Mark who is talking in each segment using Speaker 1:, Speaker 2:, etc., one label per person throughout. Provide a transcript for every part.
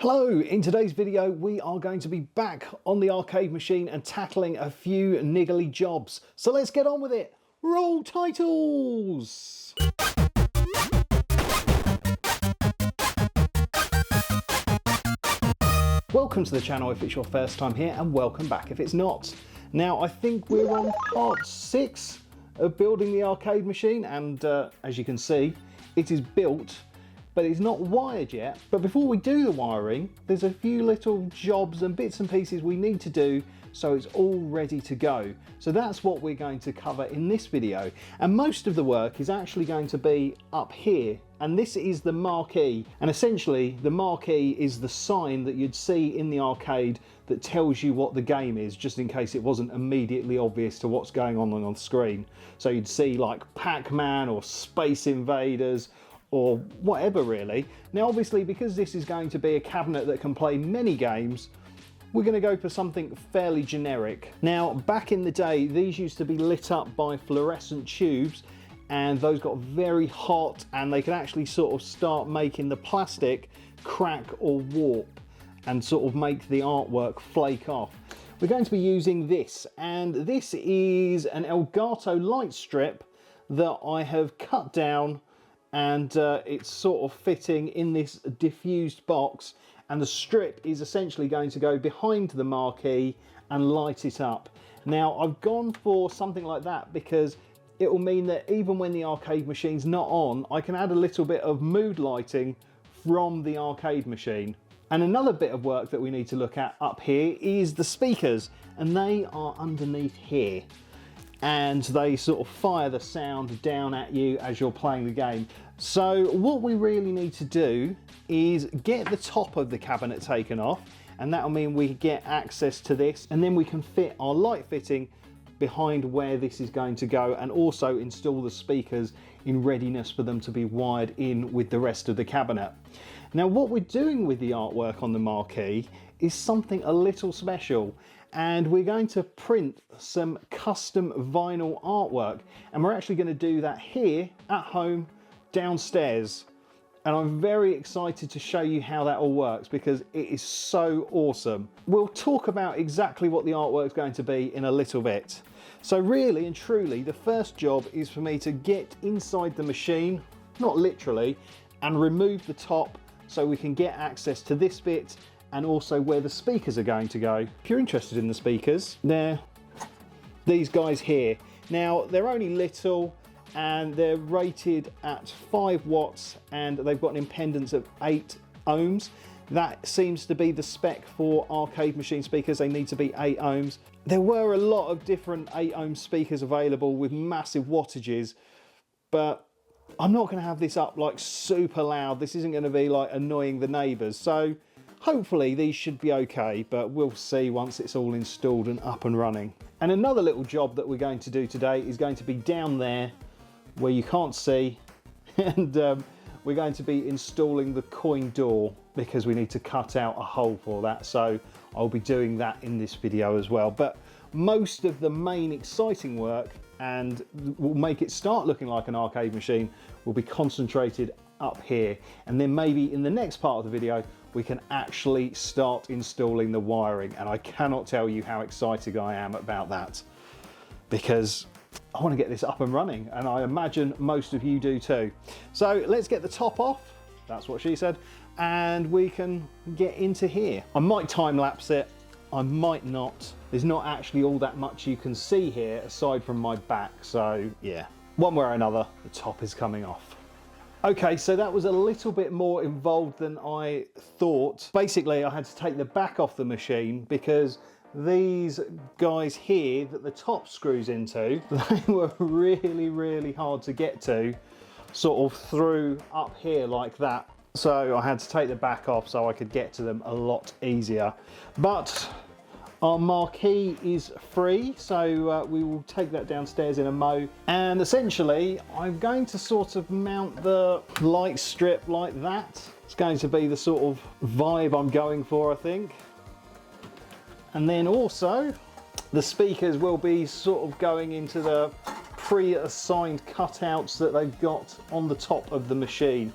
Speaker 1: Hello, in today's video we are going to be back on the arcade machine and tackling a few niggly jobs. So let's get on with it. Roll titles! Welcome to the channel if it's your first time here, and welcome back if it's not. Now I think we're on part 6 of building the arcade machine, and as you can see it is built, but it's not wired yet. But before we do the wiring, there's a few little jobs and bits and pieces we need to do so it's all ready to go. So that's what we're going to cover in this video. And most of the work is actually going to be up here. And this is the marquee. And essentially the marquee is the sign that you'd see in the arcade that tells you what the game is, just in case it wasn't immediately obvious to what's going on the screen. So you'd see like Pac-Man or Space Invaders, or whatever really. Now obviously, because this is going to be a cabinet that can play many games, we're going to go for something fairly generic. Now back in the day these used to be lit up by fluorescent tubes, and those got very hot and they could actually sort of start making the plastic crack or warp and sort of make the artwork flake off. We're going to be using this, and this is an Elgato light strip that I have cut down, and it's sort of fitting in this diffused box, and the strip is essentially going to go behind the marquee and light it up. Now I've gone for something like that because it will mean that even when the arcade machine's not on, I can add a little bit of mood lighting from the arcade machine. And another bit of work that we need to look at up here is the speakers, and they are underneath here, and they sort of fire the sound down at you as you're playing the game. So what we really need to do is get the top of the cabinet taken off, and that'll mean we get access to this, and then we can fit our light fitting behind where this is going to go, and also install the speakers in readiness for them to be wired in with the rest of the cabinet. Now what we're doing with the artwork on the marquee is something a little special, and we're going to print some custom vinyl artwork, and we're actually going to do that here at home downstairs. And I'm very excited to show you how that all works because it is so awesome. We'll talk about exactly what the artwork is going to be in a little bit. So really and truly, the first job is for me to get inside the machine, not literally, and remove the top so we can get access to this bit and also where the speakers are going to go. If you're interested in the speakers, they're these guys here. Now they're only little, and they're rated at 5 watts, and they've got an impedance of 8 ohms. That seems to be the spec for arcade machine speakers. They need to be 8 ohms. There were a lot of different 8 ohm speakers available with massive wattages, but I'm not going to have this up like super loud. This isn't going to be like annoying the neighbours. So hopefully these should be okay, but we'll see once it's all installed and up and running. And another little job that we're going to do today is going to be down there where you can't see, and we're going to be installing the coin door because we need to cut out a hole for that. So I'll be doing that in this video as well. But most of the main exciting work, and will make it start looking like an arcade machine, will be concentrated up here. And then maybe in the next part of the video we can actually start installing the wiring, and I cannot tell you how excited I am about that because I want to get this up and running, and I imagine most of you do too. So let's get the top off, that's what she said, and we can get into here. I might time lapse it, I might not. There's not actually all that much you can see here aside from my back, so yeah, one way or another the top is coming off. Okay, so that was a little bit more involved than I thought. Basically I had to take the back off the machine because these guys here that the top screws into, they were really hard to get to, sort of through up here like that. So I had to take the back off so I could get to them a lot easier. But our marquee is free, so we will take that downstairs in a mo. And essentially I'm going to sort of mount the light strip like that. It's going to be the sort of vibe I'm going for, I think. And then also the speakers will be sort of going into the pre-assigned cutouts that they've got on the top of the machine.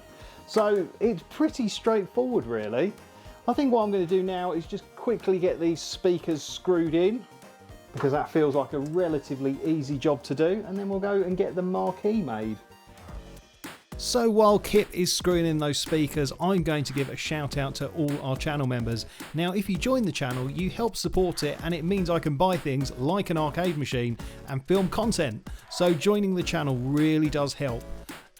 Speaker 1: So it's pretty straightforward really. I think what I'm going to do now is just quickly get these speakers screwed in, because that feels like a relatively easy job to do, and then we'll go and get the marquee made. So while Kip is screwing in those speakers, I'm going to give a shout out to all our channel members. Now, if you join the channel, you help support it, and it means I can buy things like an arcade machine and film content. So joining the channel really does help.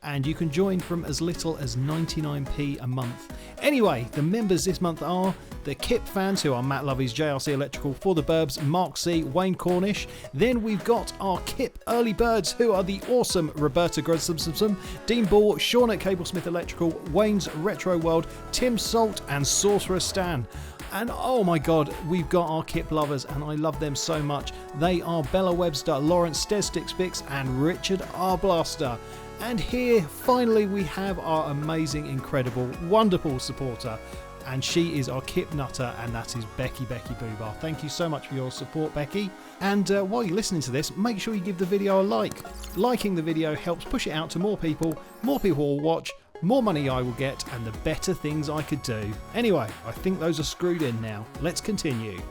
Speaker 1: And you can join from as little as 99p a month. Anyway, the members this month are the Kip fans, who are Matt Lovey's JRC Electrical, For the Burbs, Mark C, Wayne Cornish. Then we've got our Kip early birds, who are the awesome Roberta Grudson, Dean Ball, Sean at Cablesmith Electrical, Wayne's Retro World, Tim Salt and Sorcerer Stan. And oh my god, we've got our Kip lovers, and I love them so much. They are Bella Webster, Lawrence Stestickspix and Richard R. Blaster. And here, finally, we have our amazing, incredible, wonderful supporter. And she is our Kip nutter, and that is Becky Boobar. Thank you so much for your support, Becky. And while you're listening to this, make sure you give the video a like. Liking the video helps push it out to more people will watch, more money I will get, and the better things I could do. Anyway, I think those are screwed in now. Let's continue.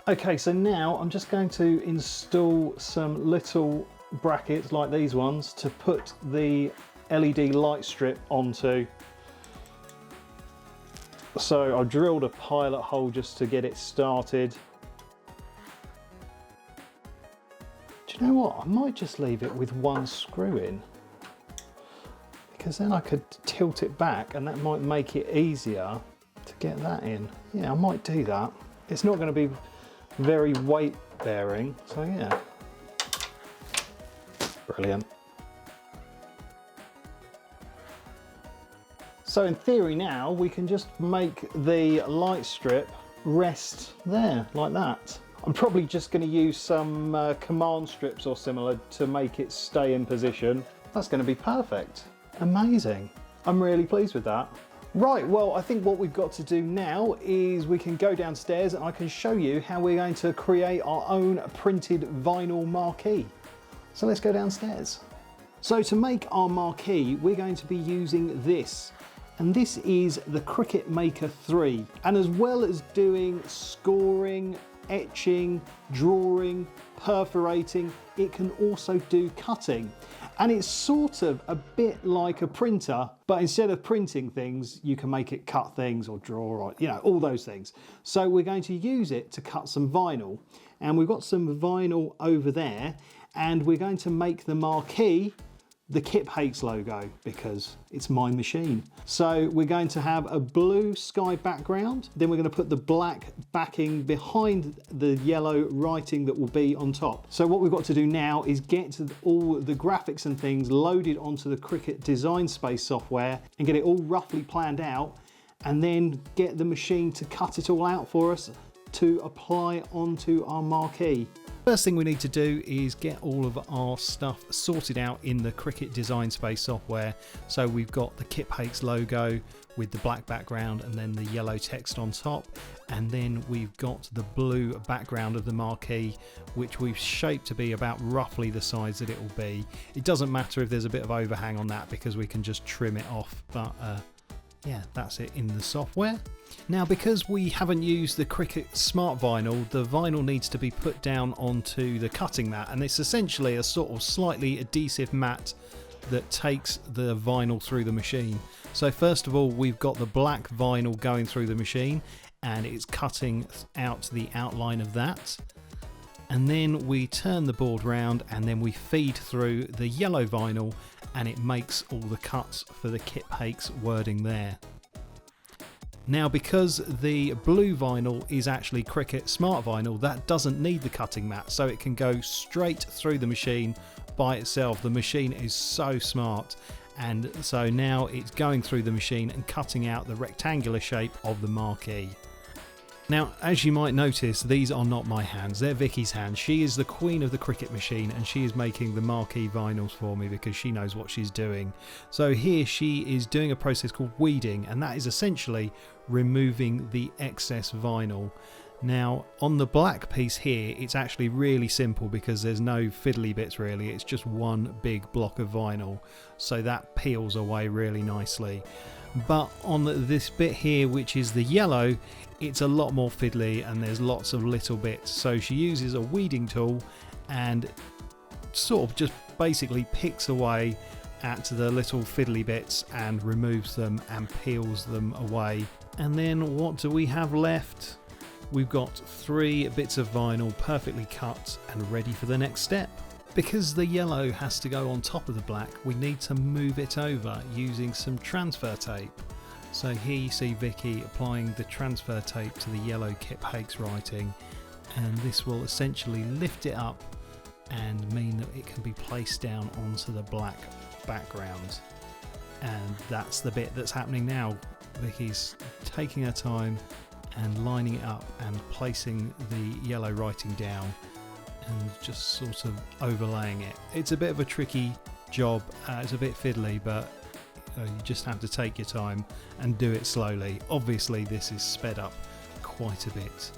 Speaker 1: Okay, so now I'm just going to install some little brackets like these ones to put the LED light strip onto. So I drilled a pilot hole just to get it started. Do you know what? I might just leave it with one screw in, because then I could tilt it back and that might make it easier to get that in. Yeah, I might do that. It's not going to be very weight bearing, so yeah. Brilliant. So in theory now we can just make the light strip rest there like that. I'm probably just going to use some command strips or similar to make it stay in position. That's going to be perfect. Amazing. I'm really pleased with that. Right, well, I think what we've got to do now is we can go downstairs and I can show you how we're going to create our own printed vinyl marquee. So let's go downstairs. So to make our marquee, we're going to be using this. And this is the Cricut Maker 3. And as well as doing scoring, etching, drawing, perforating, it can also do cutting. And it's sort of a bit like a printer, but instead of printing things, you can make it cut things or draw, or, you know, all those things. So we're going to use it to cut some vinyl. And we've got some vinyl over there, and we're going to make the marquee the Kip Hates logo, because it's my machine. So we're going to have a blue sky background, then we're going to put the black backing behind the yellow writing that will be on top. So what we've got to do now is get all the graphics and things loaded onto the Cricut Design Space software and get it all roughly planned out, and then get the machine to cut it all out for us to apply onto our marquee. First thing we need to do is get all of our stuff sorted out in the Cricut Design Space software. So we've got the Kip Hates logo with the black background and then the yellow text on top, and then we've got the blue background of the marquee, which we've shaped to be about roughly the size that it will be. It doesn't matter if there's a bit of overhang on that, because we can just trim it off, but yeah, that's it in the software. Now, because we haven't used the Cricut Smart Vinyl, the vinyl needs to be put down onto the cutting mat, and it's essentially a sort of slightly adhesive mat that takes the vinyl through the machine. So first of all, we've got the black vinyl going through the machine, and it's cutting out the outline of that. And then we turn the board round, and then we feed through the yellow vinyl, and it makes all the cuts for the Kip Hates wording there. Now, because the blue vinyl is actually Cricut Smart Vinyl, that doesn't need the cutting mat, so it can go straight through the machine by itself. The machine is so smart, and so now it's going through the machine and cutting out the rectangular shape of the marquee. Now, as you might notice, these are not my hands, they're Vicky's hands. She is the queen of the Cricut machine, and she is making the marquee vinyls for me because she knows what she's doing. So here she is doing a process called weeding, and that is essentially removing the excess vinyl. Now, on the black piece here, it's actually really simple because there's no fiddly bits really, it's just one big block of vinyl, so that peels away really nicely. but on this bit here, which is the yellow, it's a lot more fiddly and there's lots of little bits. So she uses a weeding tool and sort of just basically picks away at the little fiddly bits and removes them and peels them away. And then what do we have left? We've got 3 bits of vinyl perfectly cut and ready for the next step. Because the yellow has to go on top of the black, we need to move it over using some transfer tape. So here you see Vicky applying the transfer tape to the yellow Kip Hakes writing, and this will essentially lift it up and mean that it can be placed down onto the black background. And that's the bit that's happening now. Vicky's taking her time and lining it up and placing the yellow writing down and just sort of overlaying it. It's a bit of a tricky job, it's a bit fiddly, but you just have to take your time and do it slowly. Obviously this is sped up quite a bit.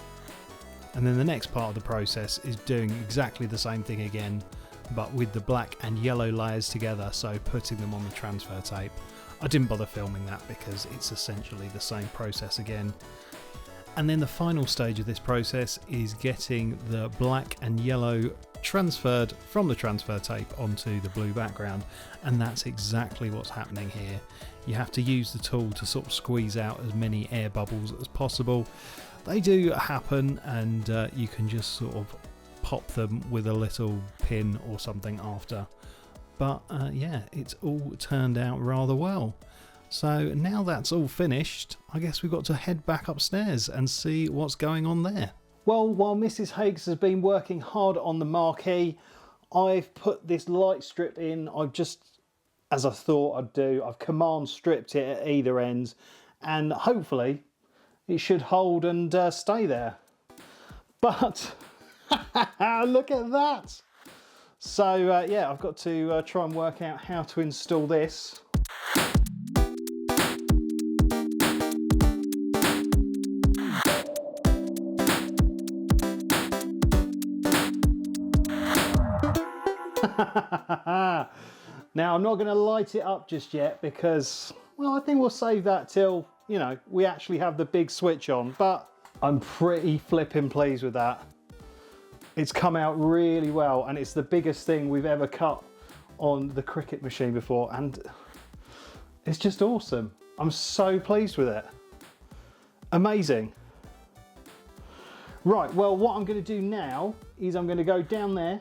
Speaker 1: And then the next part of the process is doing exactly the same thing again, but with the black and yellow layers together, so putting them on the transfer tape. I didn't bother filming that because it's essentially the same process again. And then the final stage of this process is getting the black and yellow transferred from the transfer tape onto the blue background, and that's exactly what's happening here. You have to use the tool to sort of squeeze out as many air bubbles as possible. They do happen, and you can just sort of pop them with a little pin or something after. But yeah, it's all turned out rather well. So now that's all finished, I guess we've got to head back upstairs and see what's going on there. Well, while Mrs. Hakes has been working hard on the marquee, I've put this light strip in. I've just, as I thought I'd do, I've command stripped it at either ends, and hopefully it should hold and stay there. But look at that! So yeah, I've got to try and work out how to install this. Now I'm not going to light it up just yet because, well, I think we'll save that till, you know, we actually have the big switch on, but I'm pretty flipping pleased with that. It's come out really well, and it's the biggest thing we've ever cut on the Cricut machine before, and it's just awesome. I'm so pleased with it. Amazing. Right, well, what I'm going to do now is I'm going to go down there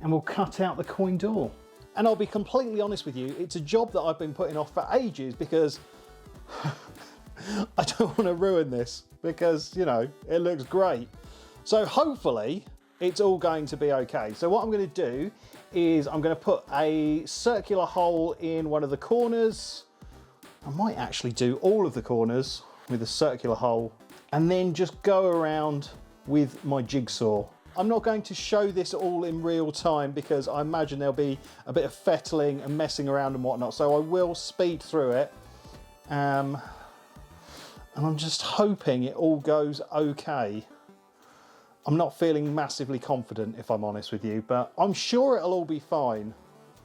Speaker 1: and we'll cut out the coin door. And I'll be completely honest with you, it's a job that I've been putting off for ages because I don't want to ruin this because, you know, it looks great. So hopefully it's all going to be okay. So what I'm going to do is I'm going to put a circular hole in one of the corners. I might actually do all of the corners with a circular hole and then just go around with my jigsaw. I'm not going to show this all in real time because I imagine there'll be a bit of fettling and messing around and whatnot, so I will speed through it. And I'm just hoping it all goes okay. I'm not feeling massively confident, if I'm honest with you, but I'm sure it'll all be fine.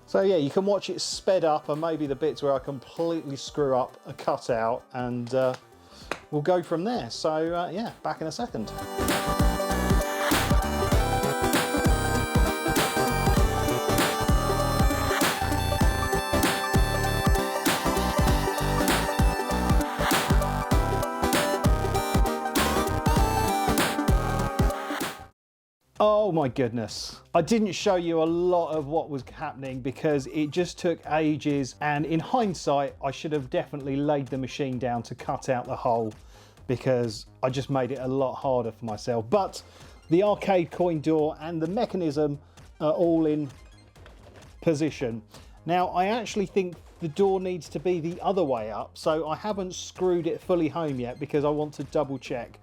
Speaker 1: So yeah, you can watch it sped up, and maybe the bits where I completely screw up are cut out, and we'll go from there. So yeah, back in a second. Oh my goodness. I didn't show you a lot of what was happening because it just took ages, and in hindsight I should have definitely laid the machine down to cut out the hole because I just made it a lot harder for myself. But the arcade coin door and the mechanism are all in position. Now I actually think the door needs to be the other way up, so I haven't screwed it fully home yet because I want to double check.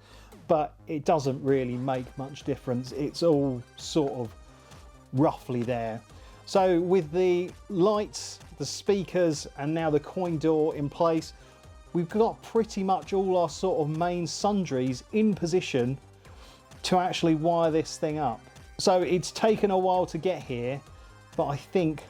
Speaker 1: But it doesn't really make much difference. It's all sort of roughly there. So with the lights, the speakers, and now the coin door in place, we've got pretty much all our sort of main sundries in position to actually wire this thing up. So it's taken a while to get here, but I think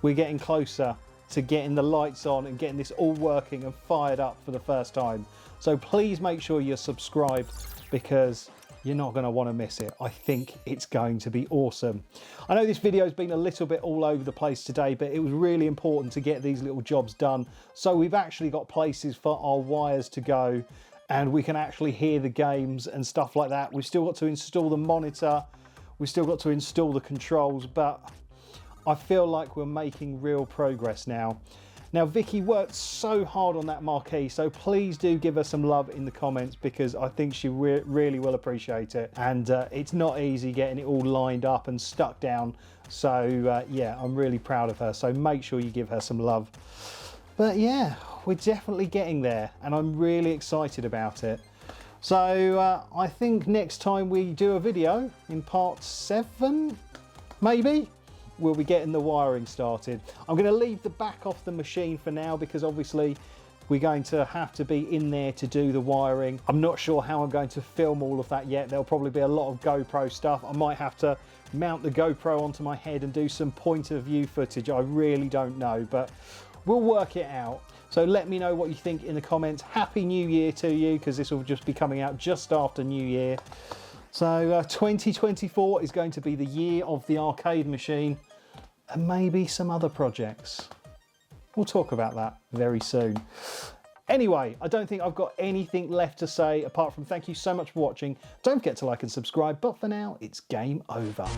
Speaker 1: we're getting closer to getting the lights on and getting this all working and fired up for the first time. So please make sure you're subscribed, because you're not going to want to miss it. I think it's going to be awesome. I know this video has been a little bit all over the place today, but it was really important to get these little jobs done. So we've actually got places for our wires to go, and we can actually hear the games and stuff like that. We've still got to install the monitor. We've still got to install the controls, but I feel like we're making real progress now. Now, Vicky worked so hard on that marquee, so please do give her some love in the comments, because I think she really will appreciate it. And it's not easy getting it all lined up and stuck down. So yeah, I'm really proud of her. So make sure you give her some love. But yeah, we're definitely getting there, and I'm really excited about it. So I think next time we do a video, in part 7, maybe, we'll be getting the wiring started. I'm going to leave the back off the machine for now, because obviously we're going to have to be in there to do the wiring. I'm not sure how I'm going to film all of that yet. There'll probably be a lot of GoPro stuff. I might have to mount the GoPro onto my head and do some point of view footage. I really don't know, but we'll work it out. So let me know what you think in the comments. Happy New Year to you, because this will just be coming out just after New Year. So 2024 is going to be the year of the arcade machine, and maybe some other projects. We'll talk about that very soon. Anyway, I don't think I've got anything left to say apart from thank you so much for watching. Don't forget to like and subscribe, but for now, it's game over.